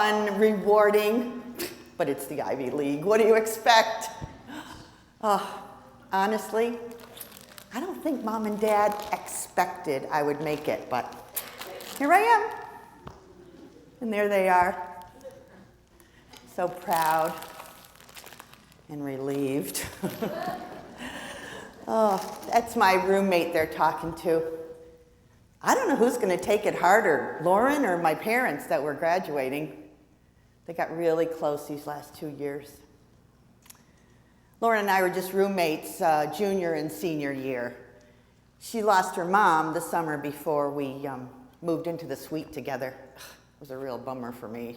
fun, rewarding, but it's the Ivy League. What do you expect? Honestly, I don't think Mom and Dad expected I would make it, but here I am. And there they are. So proud and relieved. Oh, that's my roommate they're talking to. I don't know who's going to take it harder, Lauren or my parents that were graduating. They got really close these last 2 years. Lauren and I were just roommates junior and senior year. She lost her mom the summer before we moved into the suite together. It was a real bummer for me.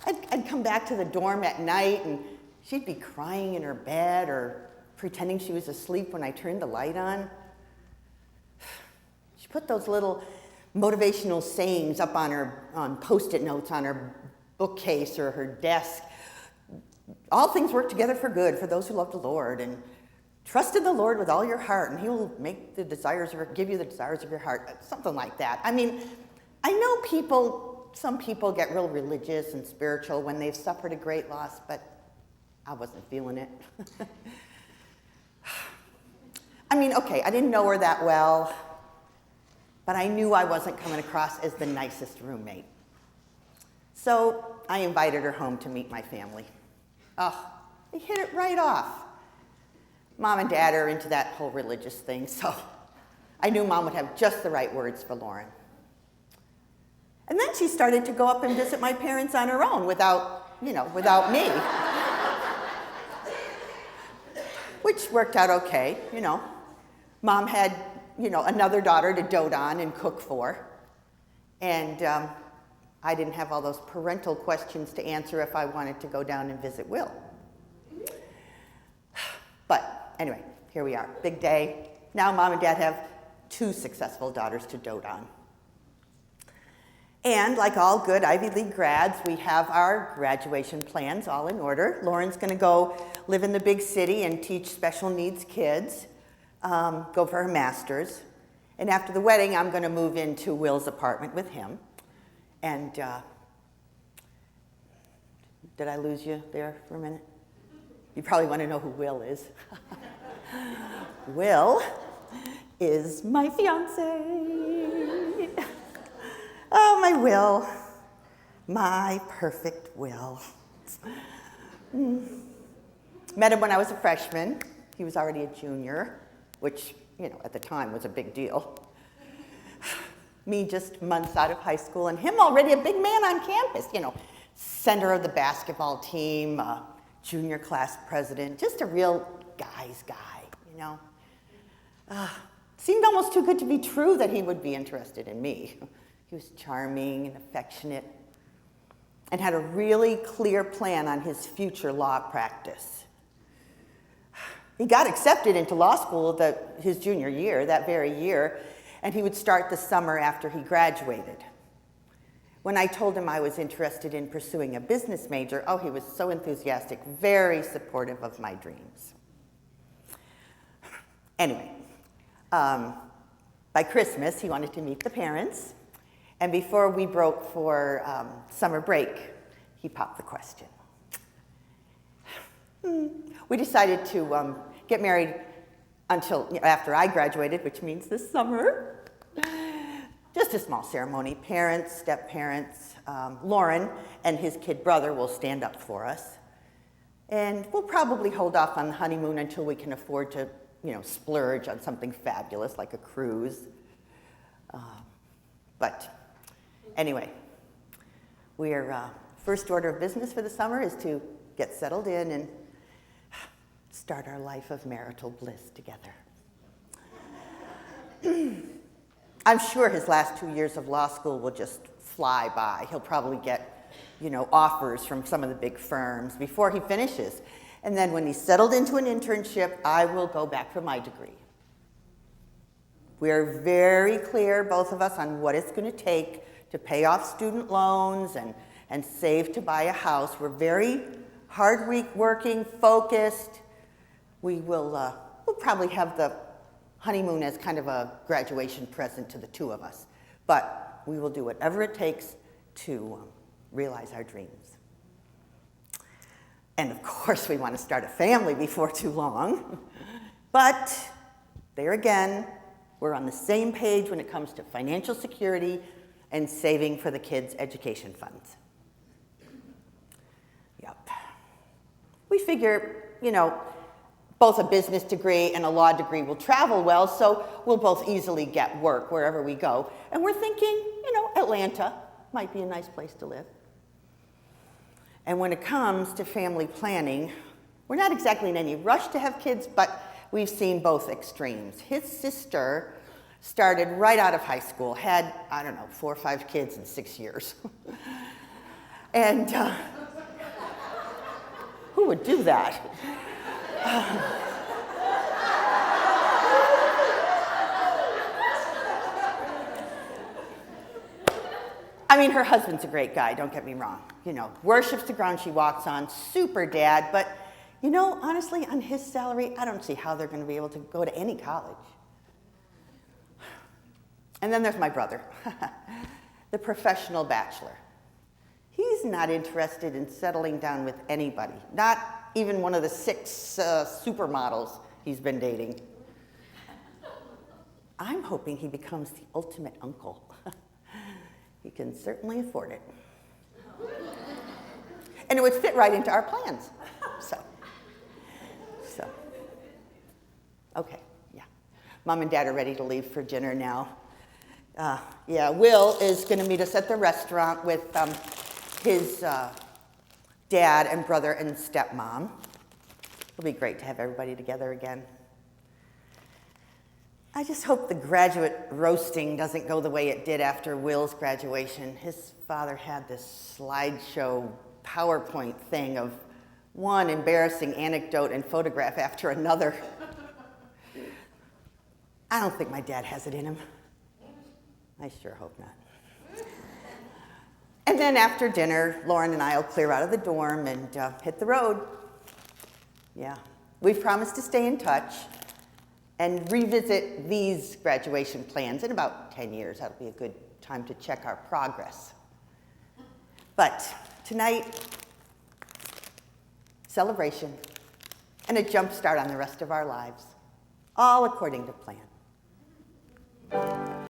I'd come back to the dorm at night and she'd be crying in her bed or pretending she was asleep when I turned the light on. She put those little motivational sayings up on Post-it notes on her bookcase or her desk. All things work together for good for those who love the Lord, and trust in the Lord with all your heart, and He will give you the desires of your heart. Something like that. I mean, I know some people get real religious and spiritual when they've suffered a great loss, but I wasn't feeling it. I mean, okay, I didn't know her that well, but I knew I wasn't coming across as the nicest roommate. So I invited her home to meet my family. Oh, they hit it right off. Mom and Dad are into that whole religious thing, so I knew Mom would have just the right words for Lauren. And then she started to go up and visit my parents on her own without me. Which worked out okay, Mom had, another daughter to dote on and cook for. And I didn't have all those parental questions to answer if I wanted to go down and visit Will. But anyway, here we are, big day. Now Mom and Dad have 2 successful daughters to dote on. And like all good Ivy League grads, we have our graduation plans all in order. Lauren's going to go live in the big city and teach special needs kids, go for her master's. And after the wedding, I'm going to move into Will's apartment with him. And did I lose you there for a minute? You probably want to know who Will is. Will is my fiance. Oh, my Will, my perfect Will. Met him when I was a freshman. He was already a junior, which, at the time was a big deal. Me just months out of high school, and him already a big man on campus, center of the basketball team, junior class president, just a real guy's guy, Seemed almost too good to be true that he would be interested in me. He was charming and affectionate and had a really clear plan on his future law practice. He got accepted into law school his junior year, that very year, and he would start the summer after he graduated. When I told him I was interested in pursuing a business major, he was so enthusiastic, very supportive of my dreams. Anyway, by Christmas, he wanted to meet the parents. And before we broke for summer break, he popped the question. We decided to get married until after I graduated, which means this summer. Just a small ceremony. Parents, step-parents, Lauren and his kid brother will stand up for us. And we'll probably hold off on the honeymoon until we can afford to, splurge on something fabulous like a cruise. But anyway, we're first order of business for the summer is to get settled in and start our life of marital bliss together. I'm sure his last 2 years of law school will just fly by. He'll probably get, offers from some of the big firms before he finishes. And then when he's settled into an internship, I will go back for my degree. We're very clear, both of us, on what it's going to take to pay off student loans and save to buy a house. We're very hard-working, focused. We'll probably have the honeymoon as kind of a graduation present to the 2 of us. But we will do whatever it takes to realize our dreams. And of course, we want to start a family before too long. But there again, we're on the same page when it comes to financial security and saving for the kids' education funds. Yep. We figure, both a business degree and a law degree will travel well, so we'll both easily get work wherever we go. And we're thinking, Atlanta might be a nice place to live. And when it comes to family planning, we're not exactly in any rush to have kids, but we've seen both extremes. His sister started right out of high school, had, 4 or 5 kids in 6 years. And who would do that? Her husband's a great guy, don't get me wrong. Worships the ground she walks on, super dad, but, honestly, on his salary, I don't see how they're going to be able to go to any college. And then there's my brother, the professional bachelor. He's not interested in settling down with anybody, not even one of the 6 supermodels he's been dating. I'm hoping he becomes the ultimate uncle. He can certainly afford it. And it would fit right into our plans. Okay, yeah. Mom and Dad are ready to leave for dinner now. Will is going to meet us at the restaurant with his dad and brother and stepmom. It'll be great to have everybody together again. I just hope the graduate roasting doesn't go the way it did after Will's graduation. His father had this slideshow PowerPoint thing of one embarrassing anecdote and photograph after another. I don't think my dad has it in him. I sure hope not. And then after dinner, Lauren and I will clear out of the dorm and hit the road. Yeah, we've promised to stay in touch and revisit these graduation plans in about 10 years. That'll be a good time to check our progress. But tonight, celebration and a jump start on the rest of our lives, all according to plan.